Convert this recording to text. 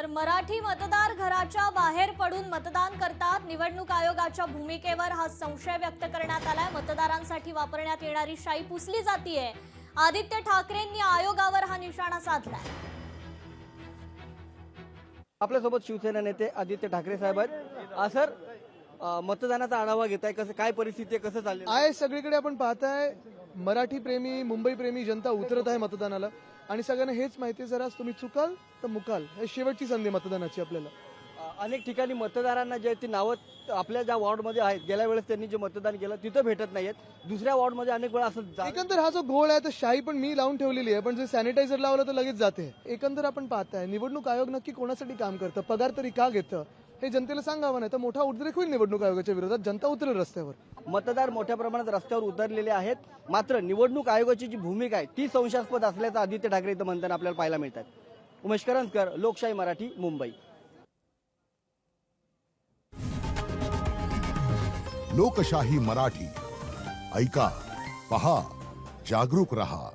तर मराठी मतदार घराच्या बाहेर पडून मतदान करतात। निवडणूक आयोगाच्या भूमिकेवर हा संशय व्यक्त करण्यात आलाय। मतदारांसाठी वापरण्यात येणारी शाई पुसली जातीये। आदित्य ठाकरेंनी आयोगावर हा निशाणा साधलाय। आपल्यासोबत शिवसेना नेते आदित्य ठाकरे साहेब आहेत। सर, मतदानाचा आढावा घेताय, कसं काय परिस्थिती आहे, कसं चाललंय? आहे सगळीकडे आपण पाहताय मराठी प्रेमी मुंबई प्रेमी जनता उतरत आहे मतदानाला आणि सगळ्यांना हेच माहिती आहे, जरा तुम्ही चुकाल तर मुकाल, हे शेवटची संधी मतदानाची आपल्याला। अनेक ठिकाणी मतदारांना जे ती नावं आपल्या ज्या वॉर्डमध्ये आहेत, गेल्या वेळेस त्यांनी जे मतदान केलं तिथं भेटत नाहीयेत। दुसऱ्या वॉर्डमध्ये अनेक वेळा असं एकंदर हा जो घोळ आहे तर शाही पण मी लावून ठेवलेली आहे, पण जे सॅनिटायझर लावलं तर लगेच जाते। एकंदर आपण पाहताय निवडणूक आयोग नक्की कोणासाठी काम करतं, पगार तरी का घेतं हे जनतेला सांगावं, नाही तर मोठा उद्रेक होईल निवडणूक आयोगाच्या विरोधात, जनता उतरेल रस्त्यावर। मतदार मोठ्या प्रमाणात रस्त्यावर उतरलेले आहेत, मात्र निवडणूक आयोगाची जी भूमिका आहे ती संशयास्पद असल्याचं आदित्य ठाकरे इथं म्हणताना आपल्याला पाहायला मिळतात। उमेश करंजकर, लोकशाही मराठी, मुंबई। लोकशाही मराठी ऐका, पहा, जागरूक रहा।